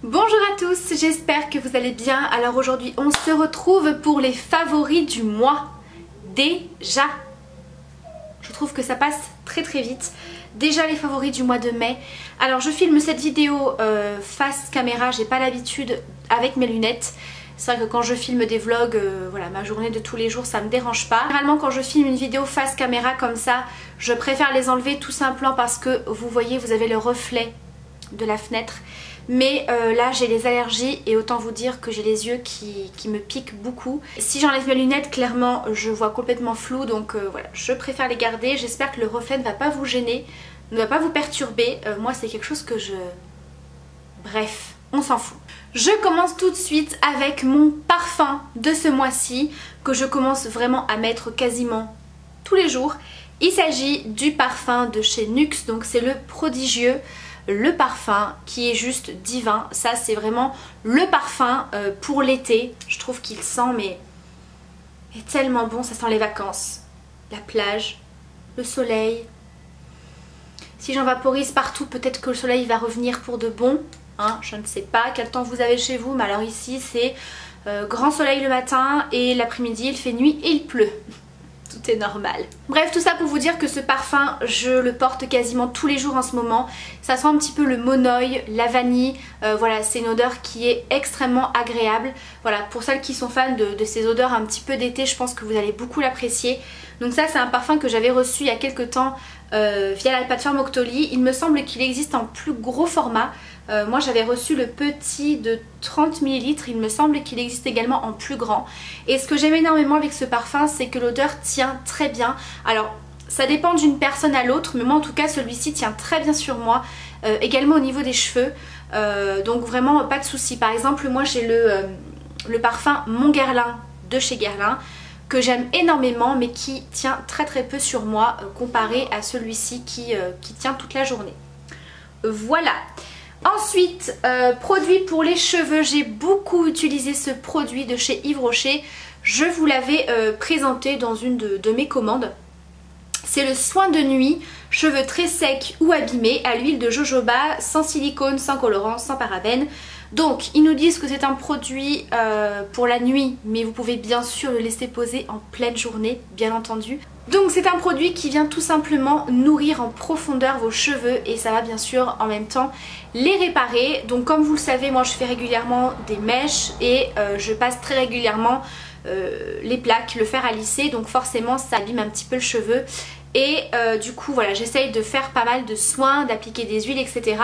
Bonjour à tous, j'espère que vous allez bien. Alors aujourd'hui on se retrouve pour les favoris du mois. Déjà, je trouve que ça passe très vite. Déjà les favoris du mois de mai. Alors je filme cette vidéo face caméra, j'ai pas l'habitude avec mes lunettes. C'est vrai que quand je filme des vlogs, voilà, ma journée de tous les jours, ça me dérange pas. Généralement quand je filme une vidéo face caméra comme ça, je préfère les enlever tout simplement parce que vous voyez, vous avez le reflet de la fenêtre. Mais là j'ai les allergies et autant vous dire que j'ai les yeux qui me piquent beaucoup. Si j'enlève mes lunettes, clairement je vois complètement flou, donc voilà, je préfère les garder. J'espère que le reflet ne va pas vous gêner, ne va pas vous perturber. Moi c'est quelque chose que je... Bref, on s'en fout. Je commence tout de suite avec mon parfum de ce mois-ci que je commence vraiment à mettre quasiment tous les jours. Il s'agit du parfum de chez NYX, donc c'est le prodigieux. Le parfum qui est juste divin, ça c'est vraiment le parfum pour l'été. Je trouve qu'il sent mais est tellement bon, ça sent les vacances, la plage, le soleil. Si j'en vaporise partout, peut-être que le soleil va revenir pour de bon, hein, je ne sais pas quel temps vous avez chez vous, mais alors ici c'est grand soleil le matin et l'après-midi il fait nuit et il pleut. Tout est normal. Bref, tout ça pour vous dire que ce parfum, je le porte quasiment tous les jours en ce moment. Ça sent un petit peu le monoeil, la vanille. Voilà, c'est une odeur qui est extrêmement agréable. Voilà, pour celles qui sont fans de ces odeurs un petit peu d'été, je pense que vous allez beaucoup l'apprécier. Donc ça, c'est un parfum que j'avais reçu il y a quelques temps via la plateforme Octoly. Il me semble qu'il existe en plus gros format. Moi j'avais reçu le petit de 30 ml, il me semble qu'il existe également en plus grand. Et ce que j'aime énormément avec ce parfum, c'est que l'odeur tient très bien. Alors ça dépend d'une personne à l'autre, mais moi en tout cas celui-ci tient très bien sur moi. Également au niveau des cheveux, donc vraiment pas de souci. Par exemple moi j'ai le parfum Mon Guerlain de chez Guerlain, que j'aime énormément mais qui tient très peu sur moi comparé à celui-ci qui tient toute la journée. Voilà. Ensuite, produit pour les cheveux, j'ai beaucoup utilisé ce produit de chez Yves Rocher. Je vous l'avais présenté dans une de mes commandes. C'est le soin de nuit, cheveux très secs ou abîmés à l'huile de jojoba, sans silicone, sans colorant, sans parabènes. Donc ils nous disent que c'est un produit pour la nuit, mais vous pouvez bien sûr le laisser poser en pleine journée, bien entendu. Donc c'est un produit qui vient tout simplement nourrir en profondeur vos cheveux et ça va bien sûr en même temps les réparer. Donc comme vous le savez, moi je fais régulièrement des mèches et je passe très régulièrement les plaques, le fer à lisser, donc forcément ça abîme un petit peu le cheveu. Et du coup voilà, j'essaye de faire pas mal de soins, d'appliquer des huiles, etc.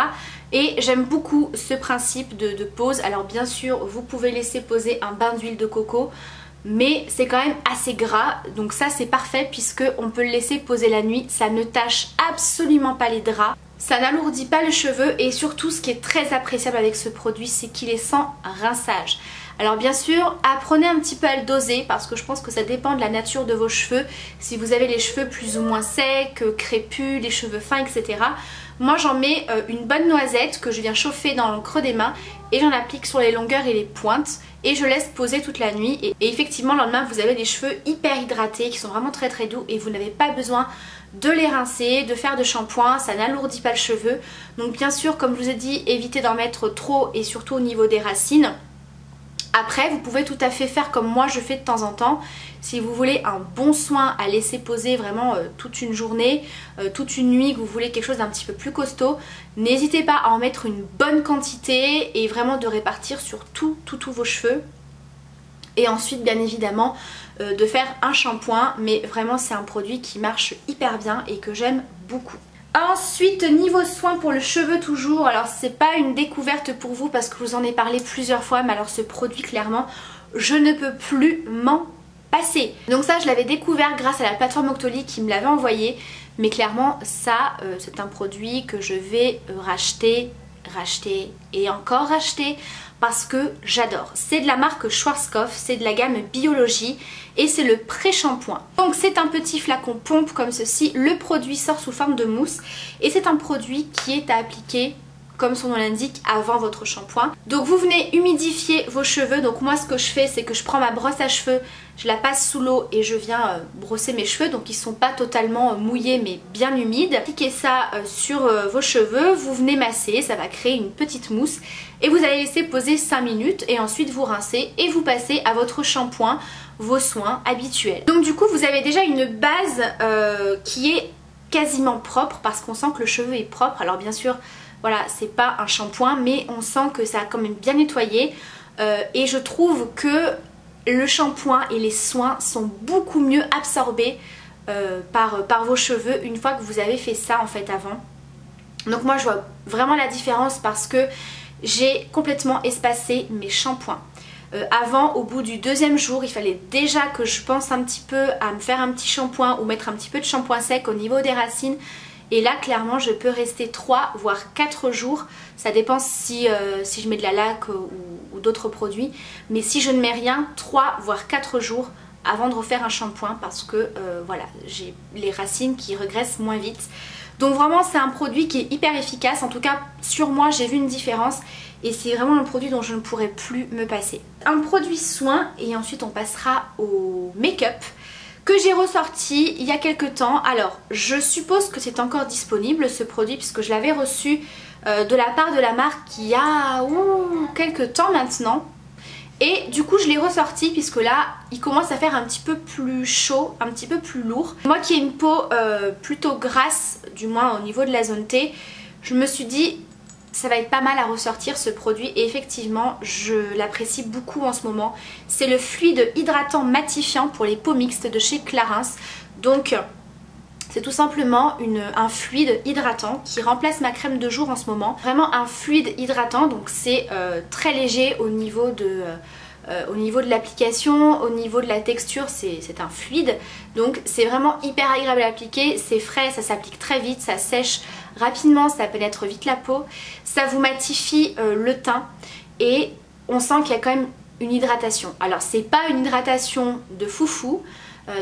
Et j'aime beaucoup ce principe de pose. Alors bien sûr vous pouvez laisser poser un bain d'huile de coco, mais c'est quand même assez gras, donc ça c'est parfait puisque on peut le laisser poser la nuit, ça ne tache absolument pas les draps, ça n'alourdit pas le cheveu et surtout ce qui est très appréciable avec ce produit, c'est qu'il est sans rinçage. Alors bien sûr, apprenez un petit peu à le doser parce que je pense que ça dépend de la nature de vos cheveux. Si vous avez les cheveux plus ou moins secs, crépus, les cheveux fins, etc. Moi j'en mets une bonne noisette que je viens chauffer dans le creux des mains et j'en applique sur les longueurs et les pointes et je laisse poser toute la nuit. Et effectivement le lendemain vous avez des cheveux hyper hydratés qui sont vraiment très doux et vous n'avez pas besoin de les rincer, de faire de shampoing, ça n'alourdit pas le cheveu. Donc bien sûr comme je vous ai dit, évitez d'en mettre trop et surtout au niveau des racines. Après vous pouvez tout à fait faire comme moi je fais de temps en temps. Si vous voulez un bon soin à laisser poser vraiment toute une journée, toute une nuit, que vous voulez quelque chose d'un petit peu plus costaud, n'hésitez pas à en mettre une bonne quantité et vraiment de répartir sur tous vos cheveux. Et ensuite bien évidemment de faire un shampoing, mais vraiment c'est un produit qui marche hyper bien et que j'aime beaucoup. Ensuite niveau soin pour le cheveu toujours, alors c'est pas une découverte pour vous parce que je vous en ai parlé plusieurs fois, mais alors ce produit clairement je ne peux plus m'en passer. Donc ça je l'avais découvert grâce à la plateforme Octoly qui me l'avait envoyé, mais clairement ça c'est un produit que je vais racheter et encore racheter parce que j'adore. C'est de la marque Schwarzkopf, c'est de la gamme Biologie et c'est le pré-shampoing. Donc c'est un petit flacon pompe comme ceci, le produit sort sous forme de mousse et c'est un produit qui est à appliquer comme son nom l'indique, avant votre shampoing. Donc vous venez humidifier vos cheveux. Donc moi ce que je fais, c'est que je prends ma brosse à cheveux, je la passe sous l'eau et je viens brosser mes cheveux. Donc ils sont pas totalement mouillés mais bien humides. Appliquez ça sur vos cheveux, vous venez masser, ça va créer une petite mousse. Et vous allez laisser poser 5 minutes et ensuite vous rincez et vous passez à votre shampoing, vos soins habituels. Donc du coup vous avez déjà une base qui est quasiment propre parce qu'on sent que le cheveu est propre. Alors bien sûr, voilà, c'est pas un shampoing mais on sent que ça a quand même bien nettoyé et je trouve que le shampoing et les soins sont beaucoup mieux absorbés par vos cheveux une fois que vous avez fait ça en fait avant. Donc moi je vois vraiment la différence parce que j'ai complètement espacé mes shampoings. Avant, au bout du 2e jour, il fallait déjà que je pense un petit peu à me faire un petit shampoing ou mettre un petit peu de shampoing sec au niveau des racines. Et là, clairement, je peux rester 3 voire 4 jours. Ça dépend si je mets de la laque ou d'autres produits. Mais si je ne mets rien, 3 voire 4 jours avant de refaire un shampoing parce que voilà, j'ai les racines qui regressent moins vite. Donc vraiment c'est un produit qui est hyper efficace, en tout cas sur moi j'ai vu une différence et c'est vraiment un produit dont je ne pourrais plus me passer. Un produit soin et ensuite on passera au make-up que j'ai ressorti il y a quelques temps. Alors je suppose que c'est encore disponible ce produit puisque je l'avais reçu de la part de la marque il y a quelques temps maintenant. Et du coup je l'ai ressorti puisque là il commence à faire un petit peu plus chaud, un petit peu plus lourd. Moi qui ai une peau plutôt grasse, du moins au niveau de la zone T, je me suis dit ça va être pas mal à ressortir ce produit et effectivement je l'apprécie beaucoup en ce moment. C'est le fluide hydratant matifiant pour les peaux mixtes de chez Clarins. Donc c'est tout simplement un fluide hydratant qui remplace ma crème de jour en ce moment. Vraiment un fluide hydratant, donc c'est très léger au niveau de l'application, au niveau de la texture, c'est un fluide. Donc c'est vraiment hyper agréable à appliquer, c'est frais, ça s'applique très vite, ça sèche rapidement, ça pénètre vite la peau. Ça vous matifie le teint et on sent qu'il y a quand même une hydratation. Alors c'est pas une hydratation de foufou.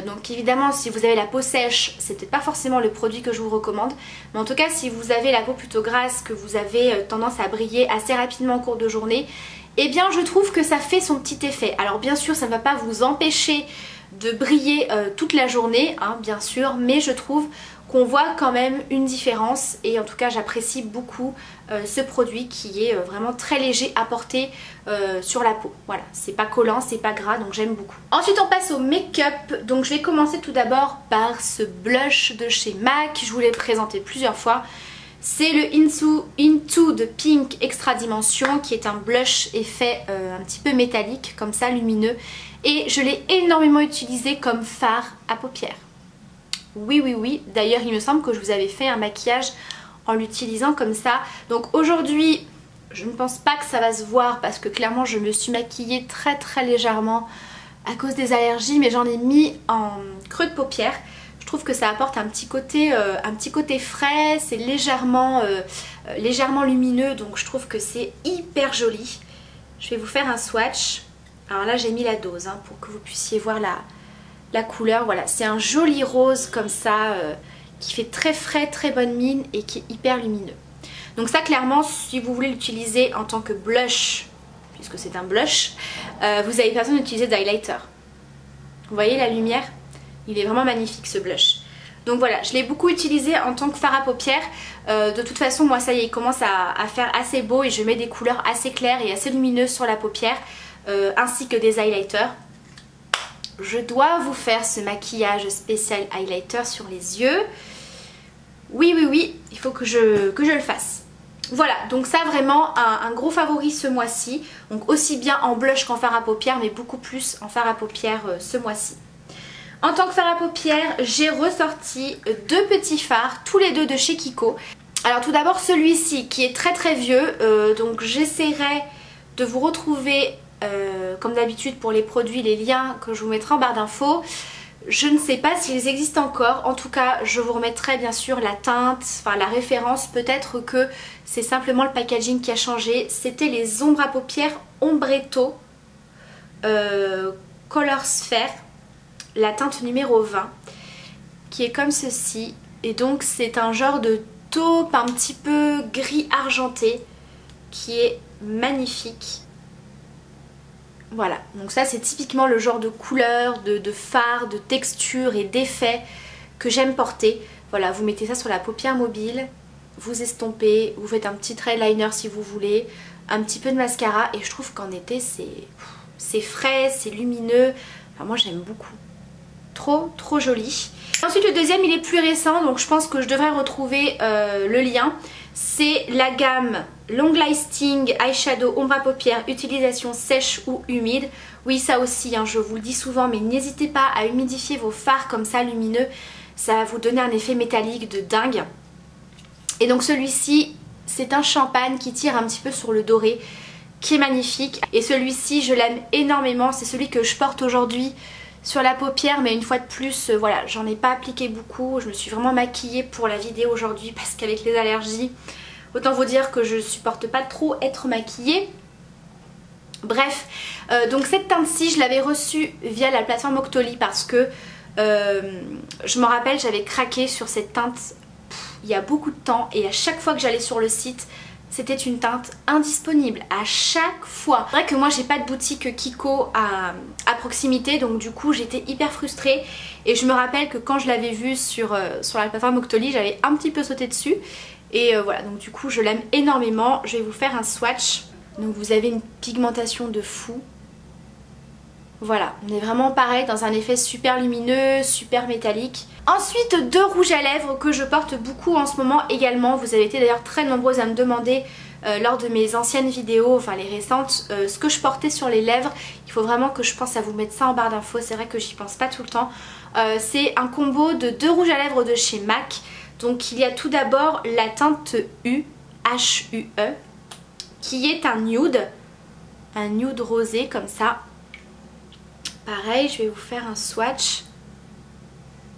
Donc évidemment si vous avez la peau sèche c'est peut-être pas forcément le produit que je vous recommande, mais en tout cas si vous avez la peau plutôt grasse, que vous avez tendance à briller assez rapidement au cours de journée, eh bien je trouve que ça fait son petit effet. Alors bien sûr ça ne va pas vous empêcher de briller toute la journée hein, bien sûr, mais je trouve qu'on voit quand même une différence et en tout cas j'apprécie beaucoup ce produit qui est vraiment très léger à porter sur la peau. Voilà, c'est pas collant, c'est pas gras, donc j'aime beaucoup. Ensuite on passe au make-up. Donc je vais commencer tout d'abord par ce blush de chez MAC, je vous l'ai présenté plusieurs fois. C'est le Into the Pink Extra Dimension qui est un blush effet un petit peu métallique comme ça, lumineux, et je l'ai énormément utilisé comme fard à paupières. Oui, d'ailleurs il me semble que je vous avais fait un maquillage en l'utilisant comme ça. Donc aujourd'hui je ne pense pas que ça va se voir parce que clairement je me suis maquillée très légèrement à cause des allergies, mais j'en ai mis en creux de paupière. Je trouve que ça apporte un petit côté frais, c'est légèrement lumineux, donc je trouve que c'est hyper joli. Je vais vous faire un swatch. Alors là j'ai mis la dose hein, pour que vous puissiez voir la couleur. Voilà, c'est un joli rose comme ça qui fait très frais, très bonne mine et qui est hyper lumineux. Donc ça clairement si vous voulez l'utiliser en tant que blush, puisque c'est un blush, vous avez pas besoin d'utiliser d'highlighter. Vous voyez la lumière? Il est vraiment magnifique ce blush. Donc voilà, je l'ai beaucoup utilisé en tant que fard à paupières. De toute façon moi ça y est, il commence à faire assez beau et je mets des couleurs assez claires et assez lumineuses sur la paupière, ainsi que des highlighters. Je dois vous faire ce maquillage spécial highlighter sur les yeux. Oui, il faut que je le fasse. Voilà, donc ça vraiment un gros favori ce mois-ci. Donc aussi bien en blush qu'en fard à paupières, mais beaucoup plus en fard à paupières ce mois-ci. En tant que fard à paupières, j'ai ressorti deux petits fards, tous les deux de chez Kiko. Alors tout d'abord celui-ci qui est très vieux, donc j'essaierai de vous retrouver comme d'habitude pour les produits, les liens que je vous mettrai en barre d'infos. Je ne sais pas s'ils existent encore, en tout cas je vous remettrai bien sûr la teinte, enfin la référence, peut-être que c'est simplement le packaging qui a changé. C'était les ombres à paupières Ombretto Color Sphere, la teinte numéro 20, qui est comme ceci, et donc c'est un genre de taupe un petit peu gris argenté qui est magnifique. Voilà, donc ça c'est typiquement le genre de couleur, de fard, de texture et d'effet que j'aime porter. Voilà, vous mettez ça sur la paupière mobile, vous estompez, vous faites un petit trait liner si vous voulez, un petit peu de mascara et je trouve qu'en été c'est frais, c'est lumineux. Enfin, moi j'aime beaucoup. Trop joli. Ensuite le deuxième il est plus récent, donc je pense que je devrais retrouver le lien. C'est la gamme Long Lasting Eyeshadow Ombre à paupières, utilisation sèche ou humide. Oui, ça aussi, hein, je vous le dis souvent, mais n'hésitez pas à humidifier vos fards comme ça lumineux. Ça va vous donner un effet métallique de dingue. Et donc celui-ci, c'est un champagne qui tire un petit peu sur le doré, qui est magnifique. Et celui-ci, je l'aime énormément. C'est celui que je porte aujourd'hui sur la paupière, mais une fois de plus, voilà, j'en ai pas appliqué beaucoup. Je me suis vraiment maquillée pour la vidéo aujourd'hui parce qu'avec les allergies, autant vous dire que je supporte pas trop être maquillée. Bref, donc cette teinte-ci, je l'avais reçue via la plateforme Octoly parce que je me rappelle, j'avais craqué sur cette teinte il y a beaucoup de temps et à chaque fois que j'allais sur le site, c'était une teinte indisponible à chaque fois. C'est vrai que moi j'ai pas de boutique Kiko à proximité, donc du coup j'étais hyper frustrée et je me rappelle que quand je l'avais vue sur la plateforme Octoly, j'avais un petit peu sauté dessus et voilà, donc du coup je l'aime énormément. Je vais vous faire un swatch. Donc vous avez une pigmentation de fou. Voilà, on est vraiment pareil dans un effet super lumineux, super métallique. Ensuite, deux rouges à lèvres que je porte beaucoup en ce moment également. Vous avez été d'ailleurs très nombreuses à me demander lors de mes anciennes vidéos, enfin les récentes, ce que je portais sur les lèvres. Il faut vraiment que je pense à vous mettre ça en barre d'infos, c'est vrai que j'y pense pas tout le temps. C'est un combo de deux rouges à lèvres de chez MAC. Donc il y a tout d'abord la teinte U, H-U-E, qui est un nude rosé comme ça. Pareil, je vais vous faire un swatch.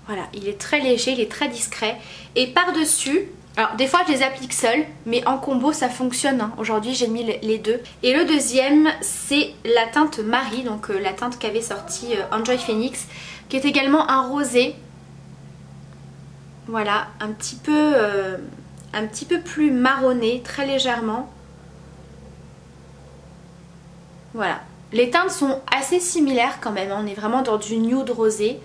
Voilà, il est très léger, il est très discret. Et par-dessus, alors des fois je les applique seules, mais en combo ça fonctionne, hein. Aujourd'hui j'ai mis les deux. Et le deuxième, c'est la teinte Marie, donc la teinte qu'avait sorti Enjoy Phoenix, qui est également un rosé. Voilà, un petit peu plus marronné, très légèrement. Voilà. Les teintes sont assez similaires quand même, hein. On est vraiment dans du nude rosé.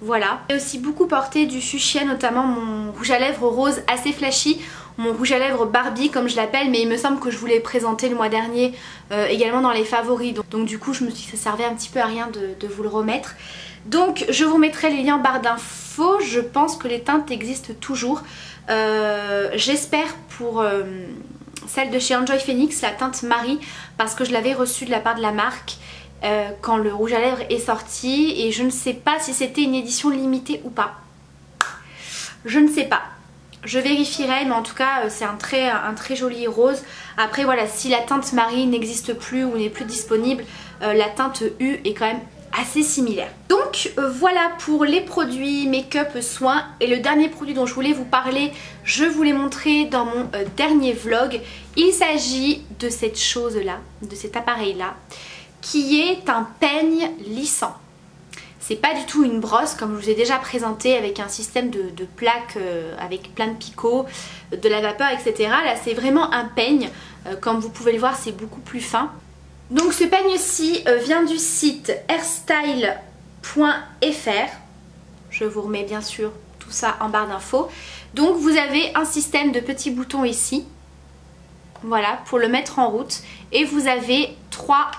Voilà. J'ai aussi beaucoup porté du fuchsia, notamment mon rouge à lèvres rose assez flashy, mon rouge à lèvres Barbie comme je l'appelle, mais il me semble que je vous l'ai présenté le mois dernier également dans les favoris. Donc du coup je me suis dit que ça servait un petit peu à rien de vous le remettre. Donc je vous remettrai les liens en barre d'infos. Je pense que les teintes existent toujours. J'espère pour celle de chez Enjoy Phoenix, la teinte Marie, parce que je l'avais reçue de la part de la marque quand le rouge à lèvres est sorti et je ne sais pas si c'était une édition limitée ou pas. Je ne sais pas. Je vérifierai, mais en tout cas c'est un très joli rose. Après voilà, si la teinte Marie n'existe plus ou n'est plus disponible, la teinte U est quand même assez similaire. Donc voilà pour les produits make-up soins. Et le dernier produit dont je voulais vous parler, je vous l'ai montré dans mon dernier vlog. Il s'agit de cette chose là, de cet appareil là, qui est un peigne lissant. C'est pas du tout une brosse comme je vous ai déjà présenté avec un système de plaques avec plein de picots, de la vapeur, etc. Là c'est vraiment un peigne. Comme vous pouvez le voir, c'est beaucoup plus fin. Donc ce peigne-ci vient du site airstyle.fr. Je vous remets bien sûr tout ça en barre d'infos. Donc vous avez un système de petits boutons ici. Voilà, pour le mettre en route. Et vous avez 3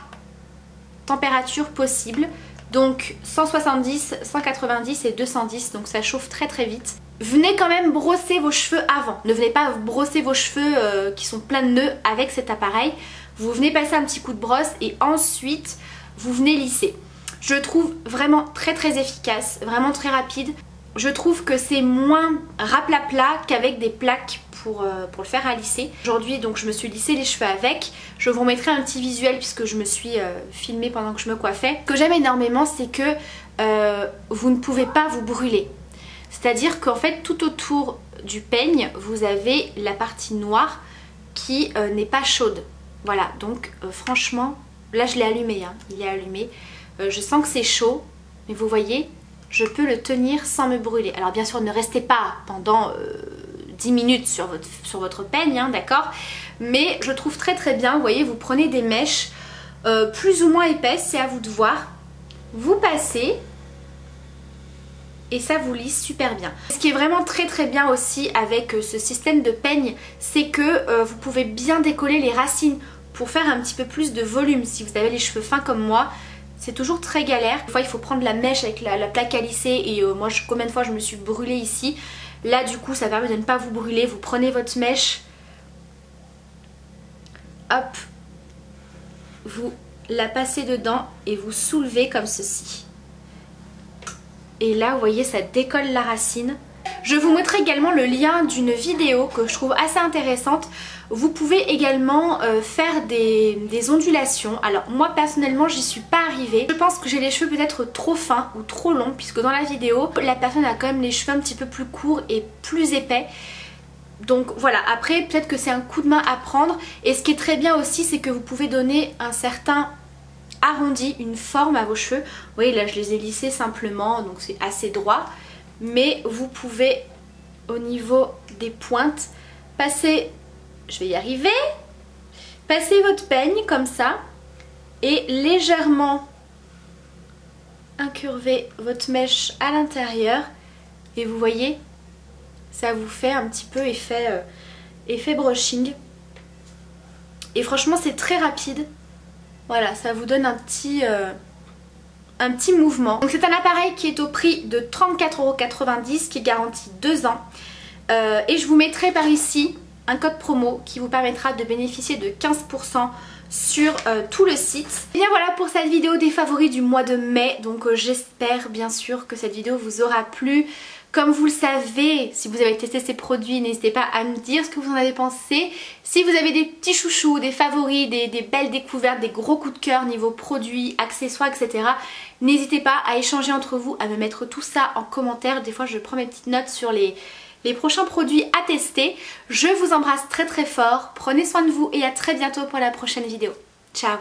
températures possibles. Donc 170, 190 et 210. Donc ça chauffe très vite. Venez quand même brosser vos cheveux avant. Ne venez pas brosser vos cheveux qui sont pleins de nœuds avec cet appareil. Vous venez passer un petit coup de brosse et ensuite vous venez lisser. Je trouve vraiment très efficace, vraiment très rapide. Je trouve que c'est moins raplapla qu'avec des plaques pour le faire à lisser. Aujourd'hui donc je me suis lissé les cheveux avec. Je vous remettrai un petit visuel puisque je me suis filmée pendant que je me coiffais. Ce que j'aime énormément, c'est que vous ne pouvez pas vous brûler. C'est-à-dire qu'en fait tout autour du peigne vous avez la partie noire qui n'est pas chaude. Voilà, donc franchement, là je l'ai allumé, hein, il est allumé. Je sens que c'est chaud, mais vous voyez, je peux le tenir sans me brûler. Alors bien sûr, ne restez pas pendant 10 minutes sur votre peigne, hein, d'accord? Mais je trouve très très bien. Vous voyez, vous prenez des mèches plus ou moins épaisses, c'est à vous de voir. Vous passez et ça vous lisse super bien. Ce qui est vraiment très très bien aussi avec ce système de peigne, c'est que vous pouvez bien décoller les racines pour faire un petit peu plus de volume. Si vous avez les cheveux fins comme moi, c'est toujours très galère. Des fois il faut prendre la mèche avec la plaque à lisser et moi combien de fois je me suis brûlée ici. Là du coup ça permet de ne pas vous brûler. Vous prenez votre mèche, hop, vous la passez dedans et vous soulevez comme ceci. Et là vous voyez ça décolle la racine. Je vous mettrai également le lien d'une vidéo que je trouve assez intéressante. Vous pouvez également faire des ondulations. Alors moi personnellement j'y suis pas arrivée. Je pense que j'ai les cheveux peut-être trop fins ou trop longs, puisque dans la vidéo la personne a quand même les cheveux un petit peu plus courts et plus épais. Donc voilà, après peut-être que c'est un coup de main à prendre. Et ce qui est très bien aussi, c'est que vous pouvez donner un certain arrondi, une forme à vos cheveux. Vous voyez là je les ai lissés simplement, donc c'est assez droit. Mais vous pouvez au niveau des pointes passer, je vais y arriver, passer votre peigne comme ça et légèrement incurver votre mèche à l'intérieur. Et vous voyez, ça vous fait un petit peu effet brushing. Et franchement c'est très rapide. Voilà, ça vous donne un petit mouvement. Donc c'est un appareil qui est au prix de 34,90 € qui est garanti 2 ans. Et je vous mettrai par ici un code promo qui vous permettra de bénéficier de 15% sur tout le site. Et bien voilà pour cette vidéo des favoris du mois de mai. Donc j'espère bien sûr que cette vidéo vous aura plu. Comme vous le savez, si vous avez testé ces produits, n'hésitez pas à me dire ce que vous en avez pensé. Si vous avez des petits chouchous, des favoris, des belles découvertes, des gros coups de cœur niveau produits, accessoires, etc. N'hésitez pas à échanger entre vous, à me mettre tout ça en commentaire. Des fois je prends mes petites notes sur les prochains produits à tester. Je vous embrasse très très fort, prenez soin de vous et à très bientôt pour la prochaine vidéo. Ciao!